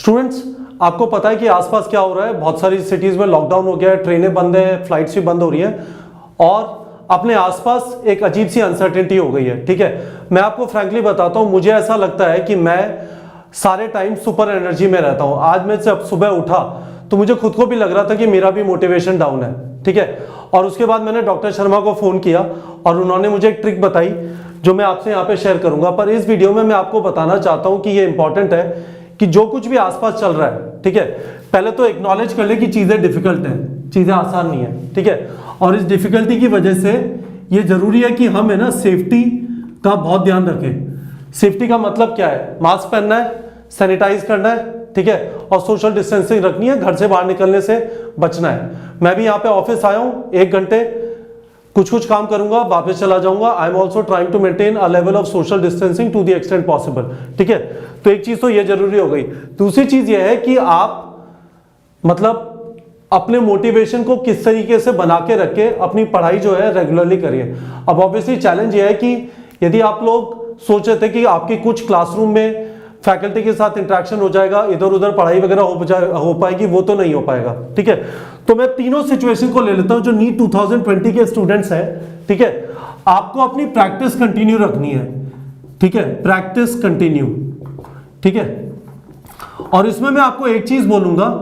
Students, आपको पता है कि आसपास क्या हो रहा है। बहुत सारी सिटीज में लॉकडाउन हो गया है, ट्रेनें बंद है, फ्लाइट्स भी बंद हो रही हैं और अपने आसपास एक अजीब सी अनसर्टेनिटी हो गई है। ठीक है, मैं आपको फ्रैंकली बताता हूं, मुझे ऐसा लगता है कि मैं सारे टाइम सुपर एनर्जी में रहता हूं। आज मैं जब सुबह उठा तो मुझे खुद को भी लग रहा था कि मेरा भी मोटिवेशन डाउन है। ठीक है, और उसके बाद मैंने डॉक्टर शर्मा को फोन किया और उन्होंने मुझे एक ट्रिक बताई जो मैं आपसे यहाँ पे शेयर करूंगा। पर इस वीडियो में मैं आपको बताना चाहता हूँ कि ये इंपॉर्टेंट है कि जो कुछ भी आसपास चल रहा है, ठीक है, पहले तो एक्नॉलेज कर ले कि चीजें डिफिकल्ट हैं, चीजें आसान नहीं है। ठीक है, और इस डिफिकल्टी की वजह से ये जरूरी है कि हम है ना सेफ्टी का बहुत ध्यान रखें। सेफ्टी का मतलब क्या है? मास्क पहनना है, सैनिटाइज करना है, ठीक है, और सोशल डिस्टेंसिंग रखनी है, घर से बाहर निकलने से बचना है। मैं भी यहाँ पे ऑफिस आया हूँ, 1 घंटे कुछ काम करूंगा, वापस चला जाऊंगा। I am also trying to maintain a level of social distancing to the extent possible. ठीक है, तो एक चीज तो ये जरूरी हो गई। दूसरी चीज ये है कि आप मतलब अपने मोटिवेशन को किस तरीके से बना के रखे, अपनी पढ़ाई जो है रेगुलरली करिए। अब ऑब्वियसली चैलेंज ये है कि यदि आप लोग सोच रहे थे कि आपकी कुछ क्लासरूम में फैकल्टी के साथ इंटरेक्शन हो जाएगा, इधर उधर पढ़ाई वगैरह हो पाएगी, वो तो नहीं हो पाएगा। ठीक है, तो मैं तीनों सिचुएशन को ले लेता हूं जो नीट 2020 के स्टूडेंट्स हैं। ठीक है, आपको अपनी प्रैक्टिस कंटिन्यू रखनी है। ठीक है, प्रैक्टिस कंटिन्यू। ठीक है, और इसमें मैं आपको एक चीज बोलूंगा,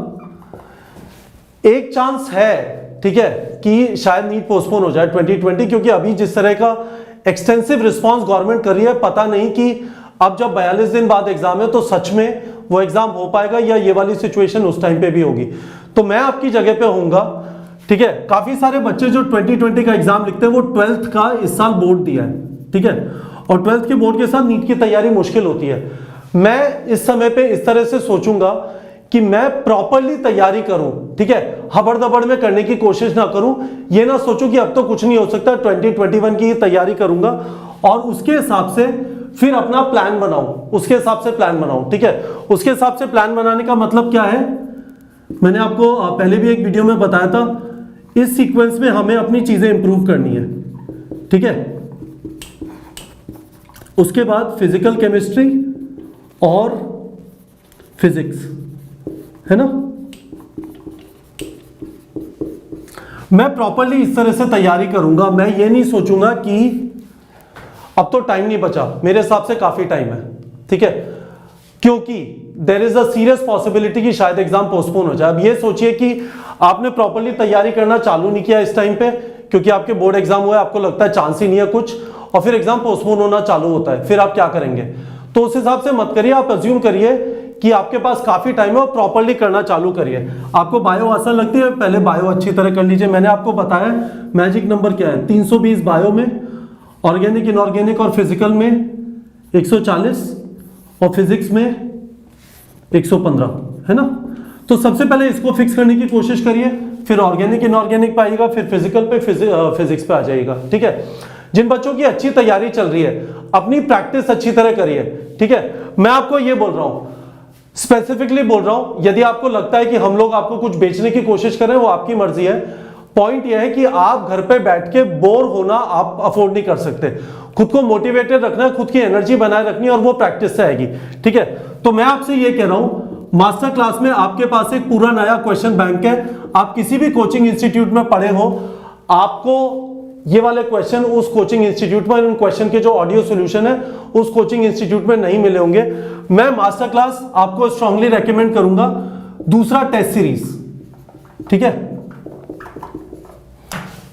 एक चांस है, ठीक है, कि शायद नीट पोस्टपोन हो जाए 2020, क्योंकि अभी जिस तरह का एक्सटेंसिव रिस्पांस गवर्नमेंट कर रही है, पता नहीं कि अब जब 42 दिन बाद एग्जाम है तो सच में वो एग्जाम हो पाएगा या ये वाली सिचुएशन उस टाइम पे भी होगी। तो मैं आपकी जगह पे होऊंगा। ठीक है, काफी सारे बच्चे जो 2020 का एग्जाम लिखते हैं वो 12th का इस साल बोर्ड दिया है। ठीक है, और 12th के बोर्ड के साथ नीट की तैयारी मुश्किल होती है। मैं इस समय पे इस तरह से सोचूंगा कि मैं प्रॉपरली तैयारी करूं। ठीक है, हबड़ दबड़ में करने की कोशिश ना करूं, ये ना सोचूं कि अब तो कुछ नहीं हो सकता, 2021 की तैयारी करूंगा और उसके हिसाब से फिर अपना प्लान बनाऊं, उसके हिसाब से प्लान बनाऊं। ठीक है, उसके हिसाब से प्लान बनाने का मतलब क्या है, मैंने आपको पहले भी एक वीडियो में बताया था, इस सीक्वेंस में हमें अपनी चीजें इंप्रूव करनी है। ठीक है, उसके बाद फिजिकल केमिस्ट्री और फिजिक्स, है ना। मैं प्रॉपरली इस तरह से तैयारी करूंगा। मैं ये नहीं सोचूंगा कि अब तो टाइम नहीं बचा, मेरे हिसाब से काफी टाइम है। ठीक है, क्योंकि there is a serious possibility कि शायद एग्जाम पोस्टपोन हो जाए। अब ये सोचिए कि आपने प्रॉपरली तैयारी करना चालू नहीं किया इस टाइम पे, क्योंकि आपके बोर्ड एग्जाम हुआ है, आपको लगता है चांस ही नहीं है कुछ, और फिर एग्जाम पोस्टपोन होना चालू होता है, फिर आप क्या करेंगे? तो उस हिसाब से मत करिए, आप अज्यूम करिए कि आपके पास काफी टाइम है और प्रॉपरली करना चालू करिए। आपको बायो आसान लगती है, पहले बायो अच्छी तरह कर लीजिए। मैंने आपको बताया मैजिक नंबर क्या है, 320 बायो में, ऑर्गेनिक इनऑर्गेनिक और फिजिकल में 140 और फिजिक्स में 115, है ना। तो सबसे पहले इसको फिक्स करने की कोशिश करिए, फिर ऑर्गेनिक इनऑर्गेनिक पे आइएगा, फिर फिजिकल पे, फिजिक्स पे आ जाइएगा। ठीक है, जिन बच्चों की अच्छी तैयारी चल रही है अपनी प्रैक्टिस अच्छी तरह करिए। ठीक है, मैं आपको ये बोल रहा हूं, स्पेसिफिकली बोल रहा हूं, यदि आपको लगता है कि हम लोग आपको कुछ बेचने की कोशिश कर रहे हैं, वो आपकी मर्जी है। पॉइंट यह है कि आप घर पे बैठ के बोर होना आप अफोर्ड नहीं कर सकते। खुद को मोटिवेटेड रखना है, खुद की एनर्जी बनाए रखनी है, और वो प्रैक्टिस से आएगी। ठीक है, तो मैं आपसे ये कह रहा हूं, मास्टर क्लास में आपके पास एक पूरा नया क्वेश्चन बैंक है। आप किसी भी कोचिंग इंस्टीट्यूट में पढ़े हो, आपको ये वाले क्वेश्चन उस कोचिंग इंस्टीट्यूट में, उन क्वेश्चन के जो ऑडियो सॉल्यूशन है उस कोचिंग इंस्टीट्यूट में नहीं मिले होंगे। मैं मास्टर क्लास आपको स्ट्रांगली रेकमेंड करूंगा। दूसरा, टेस्ट सीरीज। ठीक है,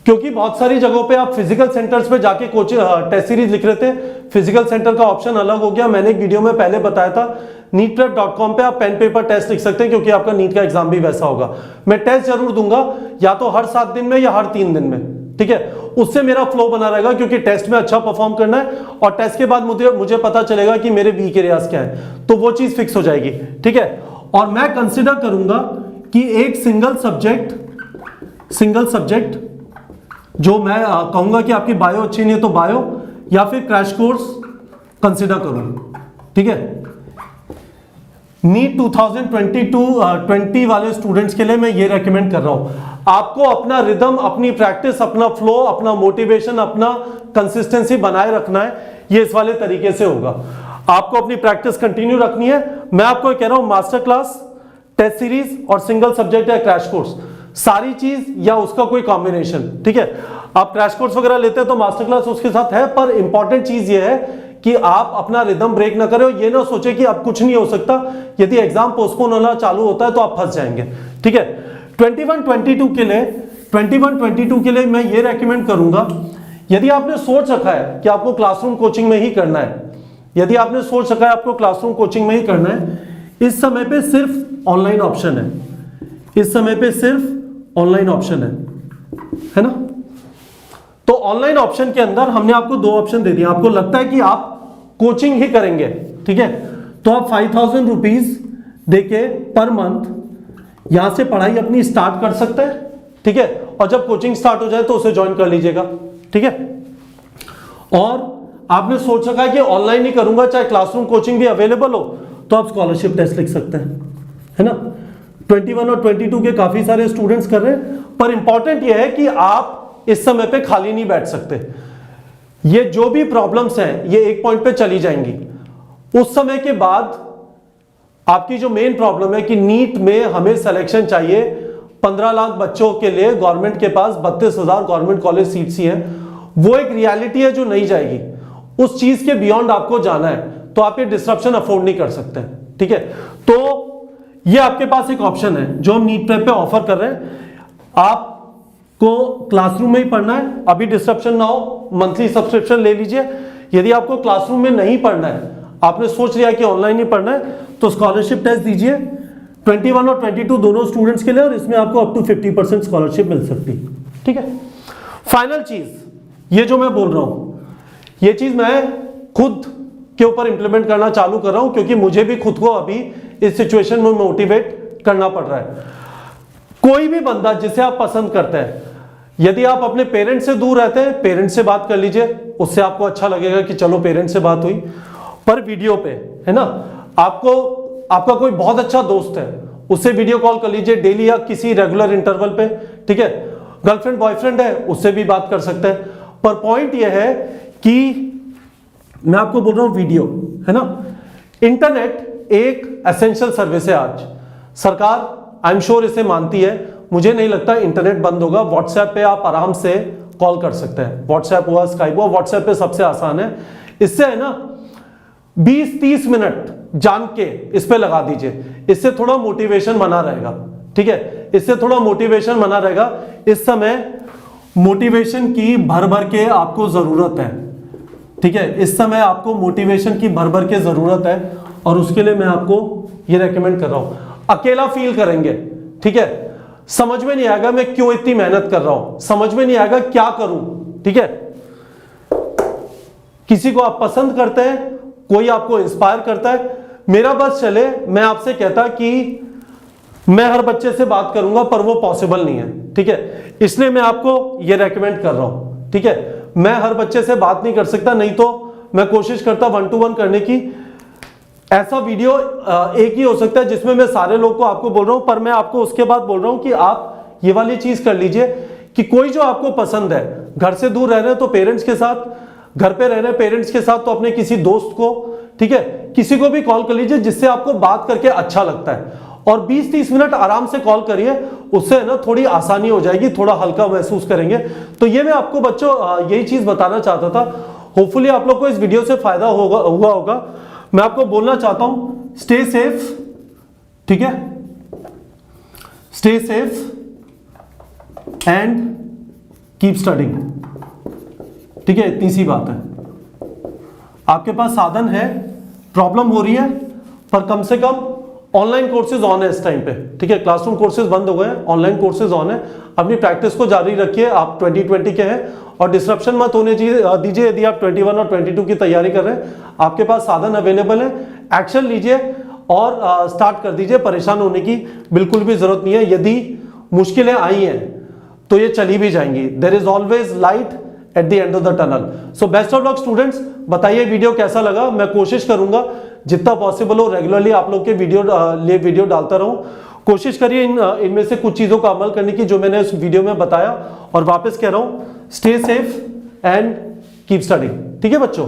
क्योंकि बहुत सारी जगहों पे आप फिजिकल सेंटर्स पे जाके कोचिंग टेस्ट सीरीज लिख रहे थे, फिजिकल सेंटर का ऑप्शन अलग हो गया। मैंने एक वीडियो में पहले बताया था, neetprep.com पे आप पेन पेपर टेस्ट लिख सकते हैं, क्योंकि आपका नीट का एग्जाम भी वैसा होगा। मैं टेस्ट जरूर दूंगा, या तो हर 7 दिन में या हर 3 दिन में। ठीक है, उससे मेरा फ्लो बना रहेगा, क्योंकि टेस्ट में अच्छा परफॉर्म करना है और टेस्ट के बाद मुझे पता चलेगा कि मेरे वीक एरियाज क्या है, तो वो चीज फिक्स हो जाएगी। ठीक है, और मैं कंसिडर करूंगा कि एक सिंगल सब्जेक्ट जो मैं कहूंगा कि आपकी बायो अच्छी नहीं है तो बायो, या फिर क्रैश कोर्स कंसिडर करूं। ठीक है, नीट 2020 वाले स्टूडेंट्स के लिए मैं ये रेकमेंड कर रहा हूं, आपको अपना रिदम, अपनी प्रैक्टिस, अपना फ्लो, अपना मोटिवेशन, अपना कंसिस्टेंसी बनाए रखना है। ये इस वाले तरीके से होगा। आपको अपनी प्रैक्टिस कंटिन्यू रखनी है। मैं आपको कह रहा हूं मास्टर क्लास, टेस्ट सीरीज और सिंगल सब्जेक्ट या क्रैश कोर्स, सारी चीज या उसका कोई कॉम्बिनेशन, ठीक है। आप क्रैश कोर्स वगैरह लेते हैं तो मास्टर क्लास उसके साथ है, पर इंपॉर्टेंट चीज ये है कि आप अपना रिदम ब्रेक ना करें और ये ना सोचे कि अब कुछ नहीं हो सकता, यदि एग्जाम पोस्टपोन होना चालू होता है तो आप फंस जाएंगे, ठीक है। 21-22 के लिए मैं ये रेकमेंड करूंगा, यदि आपने सोच रखा है कि आपको क्लासरूम कोचिंग में ही करना है, यदि आपने सोच रखा है आपको क्लासरूम कोचिंग में ही करना है, इस समय पे सिर्फ ऑनलाइन ऑप्शन है, इस समय पे सिर्फ ऑनलाइन ऑप्शन है ना। तो ऑनलाइन ऑप्शन के अंदर हमने आपको दो ऑप्शन दे दिए। आपको लगता है कि आप कोचिंग ही करेंगे, ठीक है, तो आप 5000 रुपीज देके पर मंथ यहां से पढ़ाई अपनी स्टार्ट कर सकते हैं, ठीक है। और जब कोचिंग स्टार्ट हो जाए तो उसे ज्वाइन कर लीजिएगा, ठीक है। और आपने सोच रखा है कि ऑनलाइन ही करूंगा चाहे क्लासरूम कोचिंग भी अवेलेबल हो, तो आप स्कॉलरशिप टेस्ट लिख सकते हैं, है ना। 21 और 22 के काफी सारे स्टूडेंट्स कर रहे हैं, पर इंपॉर्टेंट यह है कि आप इस समय पे खाली नहीं बैठ सकते। ये जो भी प्रॉब्लम्स हैं ये एक पॉइंट पे चली जाएंगी। उस समय के बाद आपकी जो मेन प्रॉब्लम है कि नीट में हमें सिलेक्शन चाहिए, 15 लाख बच्चों के लिए गवर्नमेंट के पास 32,000 गवर्नमेंट कॉलेज सीट्स ही हैं, वो एक रियलिटी है जो नहीं जाएगी। उस चीज के बियॉन्ड आपको जाना है, तो आप ये डिस्ट्रप्शन अफोर्ड नहीं कर सकते, ठीक है। तो ये आपके पास एक ऑप्शन है जो हम नीट प्रेप पे ऑफर कर रहे हैं। आपको क्लासरूम में ही पढ़ना है, अभी डिस्ट्रप्शन ना हो, मंथली सब्सक्रिप्शन ले लीजिए। यदि आपको क्लासरूम में नहीं पढ़ना है, आपने सोच लिया कि ऑनलाइन ही पढ़ना है, तो स्कॉलरशिप टेस्ट दीजिए 21 और 22 दोनों स्टूडेंट्स के लिए, और इसमें आपको अप टू 50% स्कॉलरशिप मिल सकती है, ठीक है। फाइनल चीज, ये जो मैं बोल रहा हूं, ये चीज मैं खुद के ऊपर इंप्लीमेंट करना चालू कर रहा हूं, क्योंकि मुझे भी खुद को अभी इस सिचुएशन में मोटिवेट करना पड़ रहा है। कोई भी बंदा जिसे आप पसंद करते हैं, यदि आप अपने पेरेंट्स से दूर रहते हैं, पेरेंट्स से बात कर लीजिए, उससे आपको अच्छा लगेगा कि चलो पेरेंट्स से बात हुई, पर वीडियो पे, है ना। आपको आपका कोई बहुत अच्छा दोस्त है, उससे वीडियो कॉल कर लीजिए डेली या किसी रेगुलर इंटरवल पे, ठीक है। गर्लफ्रेंड बॉयफ्रेंड है, उससे भी बात कर सकते हैं, पर पॉइंट यह है कि मैं आपको बोल रहा हूं वीडियो, है ना। इंटरनेट एक एसेंशियल सर्विस है आज, सरकार आई एम श्योर इसे मानती है। मुझे नहीं लगता इंटरनेट बंद होगा। व्हाट्सएप पे आप आराम से कॉल कर सकते हैं, व्हाट्सएप हुआ, स्काइप हुआ, व्हाट्सएप पे सबसे आसान है। इससे है ना 20-30 मिनट जान के इस पे लगा दीजिए, इससे थोड़ा मोटिवेशन बना रहेगा, ठीक है, इससे थोड़ा मोटिवेशन बना रहेगा। इस समय मोटिवेशन की भर भर के आपको जरूरत है, ठीक है, इस समय आपको मोटिवेशन की भर भर के जरूरत है, और उसके लिए मैं आपको ये रेकमेंड कर रहा हूं। अकेला फील करेंगे, ठीक है, समझ में नहीं आएगा मैं क्यों इतनी मेहनत कर रहा हूं, समझ में नहीं आएगा क्या करूं, ठीक है। किसी को आप पसंद करते हैं, कोई आपको इंस्पायर करता है, मेरा बस चले, मैं आपसे कहता कि मैं हर बच्चे से बात करूंगा, पर वो पॉसिबल नहीं है, ठीक है, इसलिए मैं आपको ये रेकमेंड कर रहा हूं, ठीक है। मैं हर बच्चे से बात नहीं कर सकता, नहीं तो मैं कोशिश करता 1-to-1 करने की। ऐसा वीडियो एक ही हो सकता है जिसमें मैं सारे लोग को आपको बोल रहा हूं, पर मैं आपको उसके बाद बोल रहा हूं कि आप ये वाली चीज कर लीजिए कि कोई जो आपको पसंद है, घर से दूर रह रहे हैं तो पेरेंट्स के साथ, घर पे रह रहे हैं पेरेंट्स के साथ तो अपने किसी दोस्त को, ठीक है, किसी को भी कॉल कर लीजिए जिससे आपको बात करके अच्छा लगता है, और 20-30 मिनट आराम से कॉल करिए, उससे ना थोड़ी आसानी हो जाएगी, थोड़ा हल्का महसूस करेंगे। तो ये मैं आपको बच्चों यही चीज बताना चाहता था। होपफुली आप लोग को इस वीडियो से फायदा हुआ होगा। मैं आपको बोलना चाहता हूं, स्टे सेफ, ठीक है, stay safe and keep studying, ठीक है, इतनी सी बात है। आपके पास साधन है, प्रॉब्लम हो रही है, पर कम से कम ऑनलाइन कोर्सेज ऑन है इस टाइम पे, ठीक है, क्लासरूम कोर्सेज बंद हो गए हैं, ऑनलाइन कोर्सेज ऑन है। अपनी प्रैक्टिस को जारी रखिए, आप 2020 के हैं, और डिस्ट्रप्शन मत होने दीजिए। यदि आप 21 और 22 की तैयारी कर रहे हैं, आपके पास साधन अवेलेबल है, एक्शन लीजिए और स्टार्ट कर दीजिए। परेशान होने की बिल्कुल भी जरूरत नहीं है। यदि मुश्किलें आई हैं तो ये चली भी जाएंगी। There is always light at the end of the tunnel. So best of luck students. बताइए वीडियो कैसा लगा। मैं कोशिश करूंगा जितना पॉसिबल हो रेगुलरली आप लोग के वीडियो डालता रहूं। कोशिश करिए इनमें से कुछ चीजों का अमल करने की जो मैंने इस वीडियो में बताया, और वापस कह रहा हूं, stay safe and keep studying, ठीक है बच्चों।